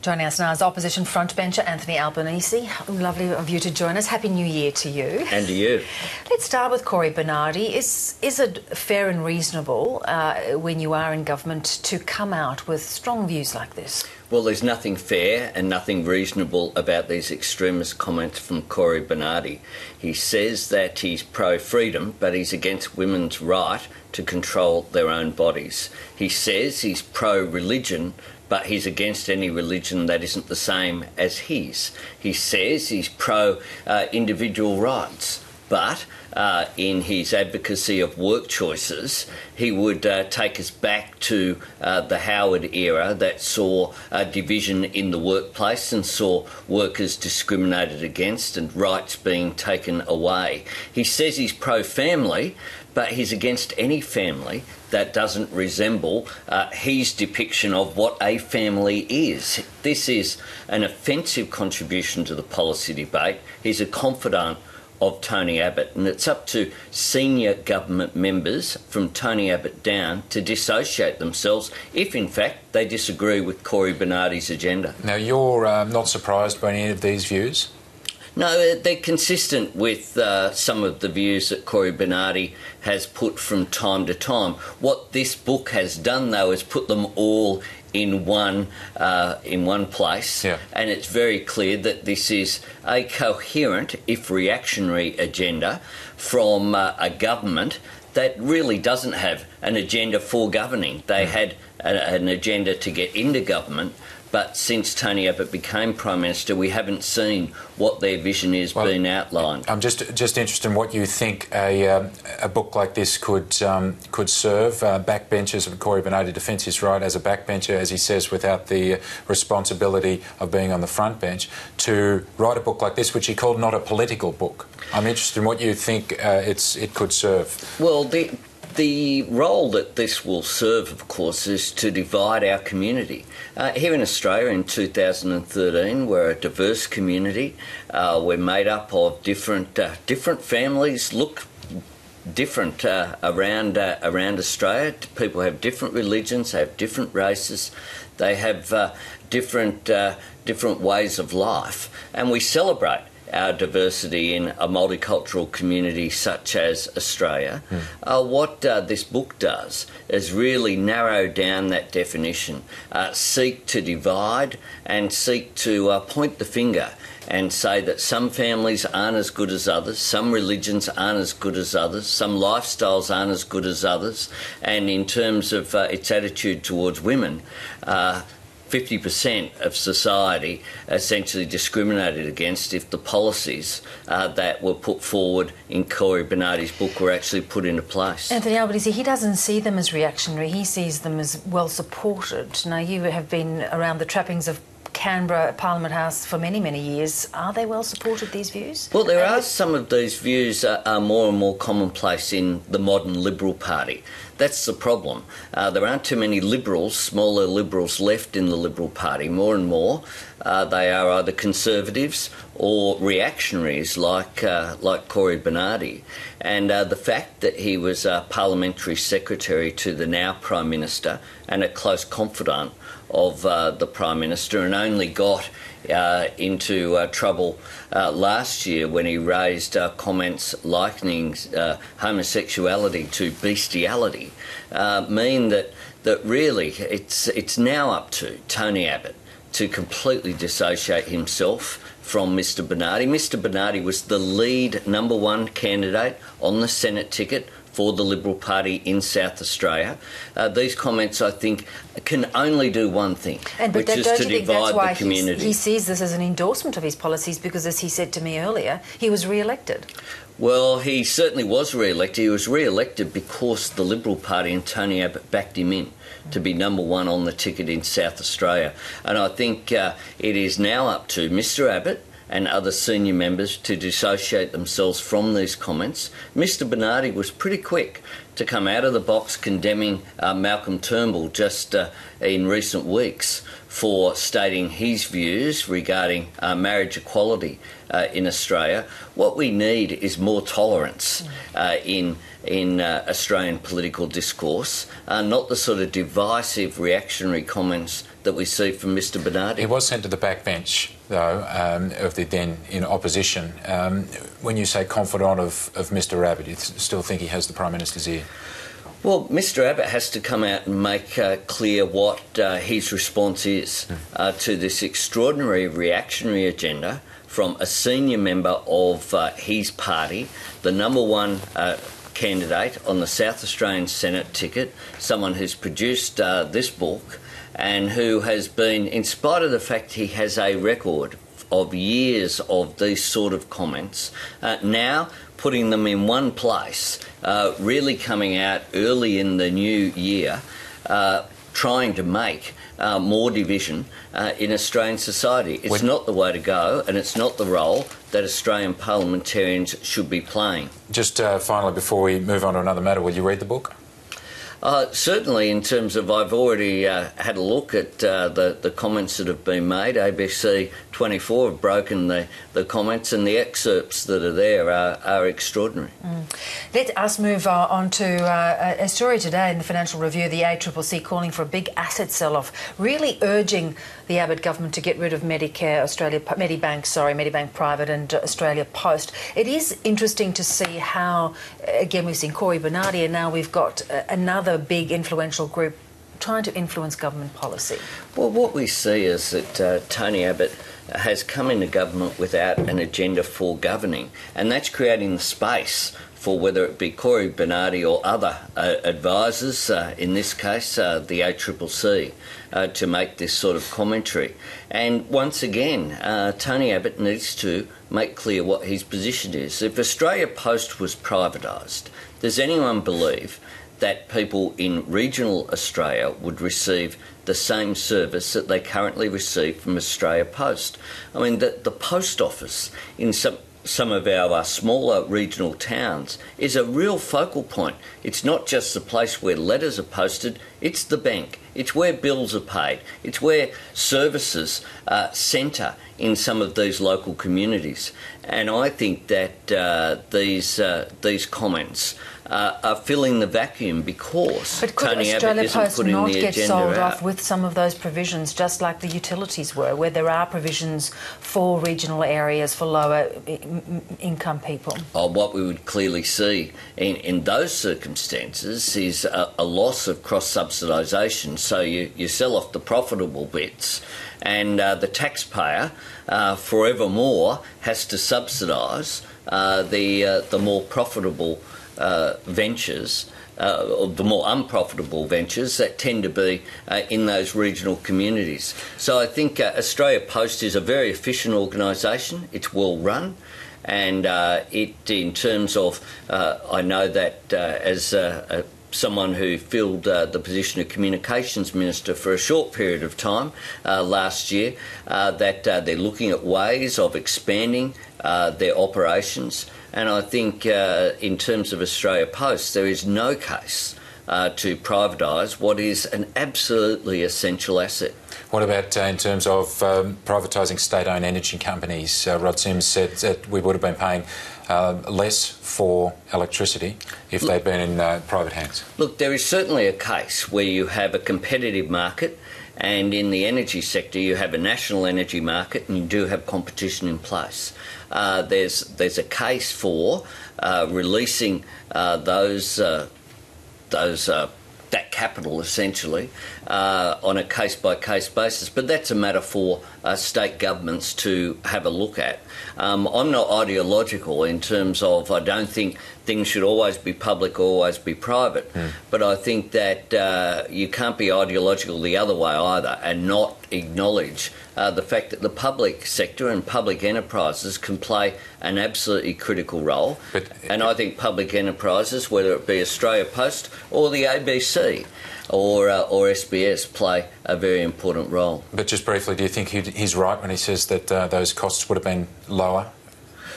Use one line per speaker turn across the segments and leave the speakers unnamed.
Joining us now is opposition frontbencher Anthony Albanese. Lovely of you to join us. Happy New Year to you.
And to you.
Let's start with Cory Bernardi. Is it fair and reasonable when you are in government to come out with strong views like this?
Well, there's nothing fair and nothing reasonable about these extremist comments from Cory Bernardi. He says that he's pro-freedom, but he's against women's right to control their own bodies. He says he's pro-religion, but he's against any religion that isn't the same as his. He says he's pro-individual rights, but in his advocacy of work choices, he would take us back to the Howard era that saw division in the workplace and saw workers discriminated against and rights being taken away. He says he's pro-family, but he's against any family that doesn't resemble his depiction of what a family is. This is an offensive contribution to the policy debate. He's a confidant of Tony Abbott, and it's up to senior government members from Tony Abbott down to dissociate themselves if in fact they disagree with Cory Bernardi's agenda.
Now, you're not surprised by any of these views?
No, they're consistent with some of the views that Cory Bernardi has put from time to time. What this book has done, though, is put them all in one place,
yeah.
And it's very clear that this is a coherent, if reactionary, agenda from a government that really doesn't have an agenda for governing. They had an agenda to get into government, but since Tony Abbott became Prime Minister, we haven't seen what their vision is being outlined.
I'm just interested in what you think a book like this could serve. Backbenchers of Cory Bernardi defends his right as a backbencher, as he says, without the responsibility of being on the front bench, to write a book like this, which he called not a political book. I'm interested in what you think it could serve.
Well, the role that this will serve, of course, is to divide our community. Here in Australia in 2013, we're a diverse community. We're made up of different families, look different around Australia. People have different religions, they have different races, they have different ways of life, and we celebrate our diversity in a multicultural community such as Australia. What this book does is really narrow down that definition, seek to divide and seek to point the finger and say that some families aren't as good as others, some religions aren't as good as others, some lifestyles aren't as good as others, and in terms of its attitude towards women, 50% of society essentially discriminated against if the policies that were put forward in Cory Bernardi's book were actually put into place.
Anthony Albanese, he doesn't see them as reactionary, he sees them as well supported. Now, you have been around the trappings of Canberra Parliament House for many, many years. Are they well supported, these views?
Well, there are some of these views are more and more commonplace in the modern Liberal Party. That's the problem. There aren't too many Liberals, smaller Liberals left in the Liberal Party. More and more, they are either Conservatives or reactionaries like Cory Bernardi. And the fact that he was a Parliamentary Secretary to the now Prime Minister and a close confidant of the Prime Minister, and only got into trouble last year when he raised comments likening homosexuality to bestiality, mean that really it's now up to Tony Abbott to completely dissociate himself from Mr Bernardi. Mr Bernardi was the lead #1 candidate on the Senate ticket for the Liberal Party in South Australia. These comments, I think, can only do one thing, which is to divide the community.
He sees this as an endorsement of his policies because, as he said to me earlier, he was re-elected.
Well, he certainly was re-elected. He was re-elected because the Liberal Party and Tony Abbott backed him in to be #1 on the ticket in South Australia. And I think it is now up to Mr Abbott and other senior members to dissociate themselves from these comments. Mr Bernardi was pretty quick to come out of the box condemning Malcolm Turnbull just in recent weeks for stating his views regarding marriage equality in Australia. What we need is more tolerance in Australian political discourse, not the sort of divisive reactionary comments that we see from Mr Bernardi.
He was sent to the backbench, though, of the then in opposition. When you say confidant of Mr Abbott, you still think he has the Prime Minister's ear?
Well, Mr Abbott has to come out and make clear what his response is to this extraordinary reactionary agenda from a senior member of his party, the number one candidate on the South Australian Senate ticket, someone who's produced this book and who has been, in spite of the fact he has a record of years of these sort of comments, now putting them in one place, really coming out early in the new year, trying to make more division in Australian society. It's not the way to go, and it's not the role that Australian parliamentarians should be playing.
Just finally, before we move on to another matter, will you read the book?
Certainly, in terms of, I've already had a look at the comments that have been made. ABC 24 have broken the comments, and the excerpts that are there are extraordinary.
Let us move on to a story today in the Financial Review, the ACCC calling for a big asset sell-off, really urging the Abbott government to get rid of Medicare, Medibank Private and Australia Post. It is interesting to see how, again, we've seen Cory, Bernardi, and now we've got another big influential group trying to influence government policy.
Well, what we see is that Tony Abbott has come into government without an agenda for governing, and that's creating the space for whether it be Cory, Bernardi or other advisors, in this case the ACCC, to make this sort of commentary. And once again, Tony Abbott needs to make clear what his position is. If Australia Post was privatised, does anyone believe that people in regional Australia would receive the same service that they currently receive from Australia Post? I mean, the post office in some of our smaller regional towns is a real focal point. It's not just the place where letters are posted, it's the bank. It's where bills are paid. It's where services centre in some of these local communities. And I think that these comments are filling the vacuum because Tony Abbott isn't putting the agenda out. But could Australia Post not get sold off
with some of those provisions, just like the utilities were, where there are provisions for regional areas for lower income people?
What we would clearly see in those circumstances is a loss of cross-subsidisation. So you sell off the profitable bits, and the taxpayer forevermore has to subsidise the more profitable ventures, or the more unprofitable ventures that tend to be in those regional communities. So I think Australia Post is a very efficient organisation. It's well run, and in terms of, I know that as someone who filled the position of Communications Minister for a short period of time last year, that they're looking at ways of expanding their operations. And I think in terms of Australia Post, there is no case to privatise what is an absolutely essential asset.
What about in terms of privatising state-owned energy companies? Rod Sims said that we would have been paying less for electricity if they'd been in private hands.
Look, there is certainly a case where you have a competitive market, and in the energy sector you have a national energy market and you do have competition in place. There's a case for releasing that capital essentially on a case-by-case basis, but that's a matter for state governments to have a look at. I'm not ideological in terms of I don't think things should always be public or always be private, but I think that you can't be ideological the other way either and not acknowledge the fact that the public sector and public enterprises can play an absolutely critical role. And I think public enterprises, whether it be Australia Post or the ABC or SBS, play a very important role.
But just briefly, do you think he's right when he says that those costs would have been lower?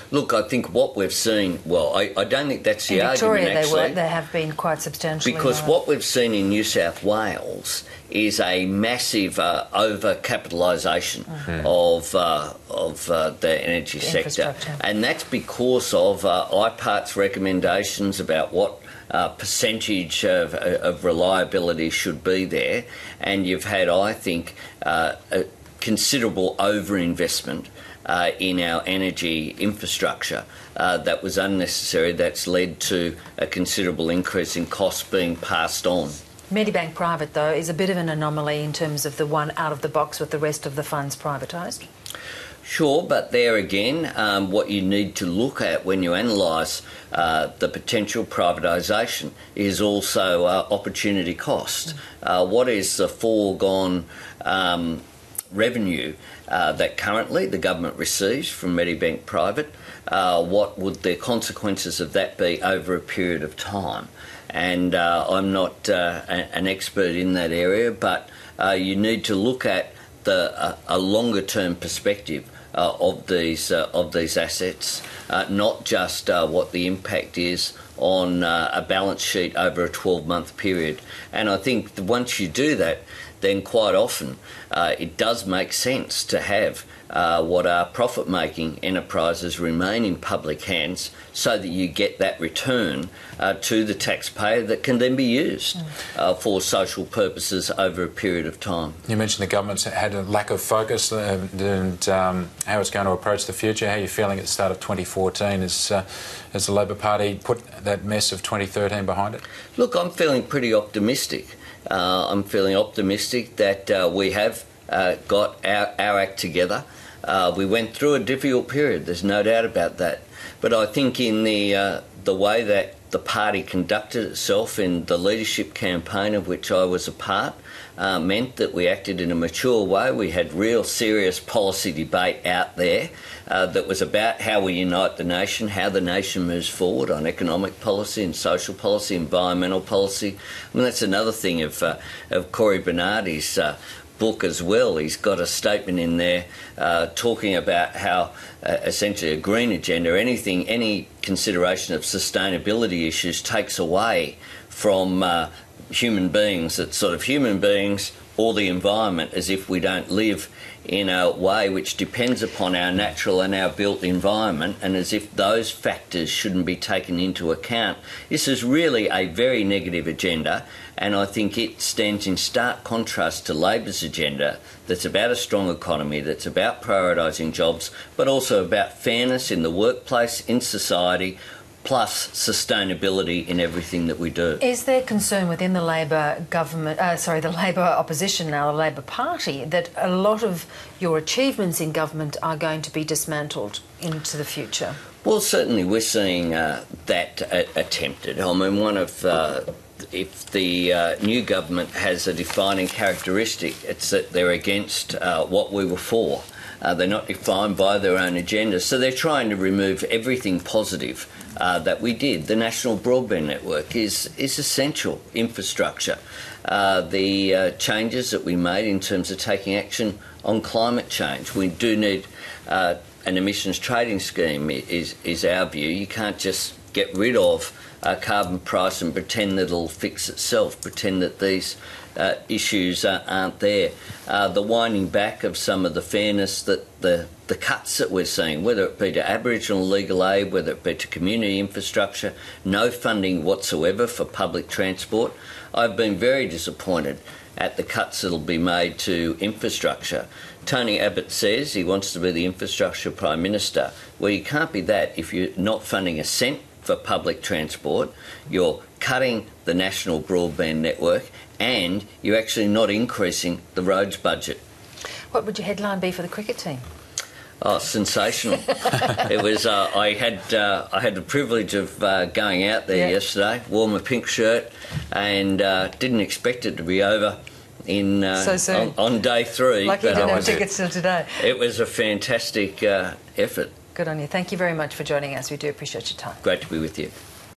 Look, I think what we've seen, well, I don't think that's the argument, actually.
In Victoria, they have been quite substantially
because
lower.
What we've seen in New South Wales is a massive over-capitalisation of the energy sector. And that's because of IPART's recommendations about what percentage of reliability should be there, and you've had, I think, a considerable overinvestment in our energy infrastructure that was unnecessary. That's led to a considerable increase in costs being passed on.
Medibank Private, though, is a bit of an anomaly in terms of the one out of the box with the rest of the funds privatised.
Sure, but there again, what you need to look at when you analyse the potential privatisation is also opportunity cost. What is the foregone revenue that currently the government receives from Medibank Private? What would the consequences of that be over a period of time? And I'm not an expert in that area, but you need to look at a longer-term perspective of these assets, not just what the impact is on a balance sheet over a 12-month period. And I think that once you do that, then quite often it does make sense to have what are profit-making enterprises remain in public hands so that you get that return to the taxpayer that can then be used for social purposes over a period of time.
You mentioned the government's had a lack of focus and how it's going to approach the future. How are you feeling at the start of 2014 as the Labor Party put that mess of 2013 behind it?
Look, I'm feeling pretty optimistic. I'm feeling optimistic that we have got our act together. We went through a difficult period, there's no doubt about that. But I think in the way that the party conducted itself in the leadership campaign of which I was a part meant that we acted in a mature way. We had real serious policy debate out there that was about how we unite the nation, how the nation moves forward on economic policy and social policy, environmental policy. I mean, that's another thing of Cory Bernardi's book as well. He's got a statement in there talking about how essentially a green agenda, any consideration of sustainability issues takes away from human beings. It's sort of human beings or the environment, as if we don't live in a way which depends upon our natural and our built environment, and as if those factors shouldn't be taken into account. This is really a very negative agenda, and I think it stands in stark contrast to Labor's agenda that's about a strong economy, that's about prioritising jobs, but also about fairness in the workplace, in society, plus sustainability in everything that we do.
Is there concern within the Labor government, the Labor opposition now, the Labor Party, that a lot of your achievements in government are going to be dismantled into the future?
Well, certainly we're seeing that attempted. I mean, if the new government has a defining characteristic, it's that they're against what we were for. They're not defined by their own agenda, so they're trying to remove everything positive that we did. The national broadband network is essential infrastructure. The changes that we made in terms of taking action on climate change. We do need an emissions trading scheme, is our view. You can't just get rid of a carbon price and pretend that it'll fix itself, pretend that these issues aren't there. The winding back of some of the fairness, that the cuts that we're seeing, whether it be to Aboriginal legal aid, whether it be to community infrastructure, no funding whatsoever for public transport. I've been very disappointed at the cuts that'll be made to infrastructure. Tony Abbott says he wants to be the infrastructure Prime Minister. Well, you can't be that if you're not funding a cent for public transport, you're cutting the national broadband network, and you're actually not increasing the roads budget.
What would your headline be for the cricket team?
Oh, sensational! It was. I had the privilege of going out there yesterday, wore my pink shirt, and didn't expect it to be over in
so soon.
On day 3.
Lucky you didn't have tickets till today.
It was a fantastic effort.
Good on you. Thank you very much for joining us. We do appreciate your time.
Great to be with you.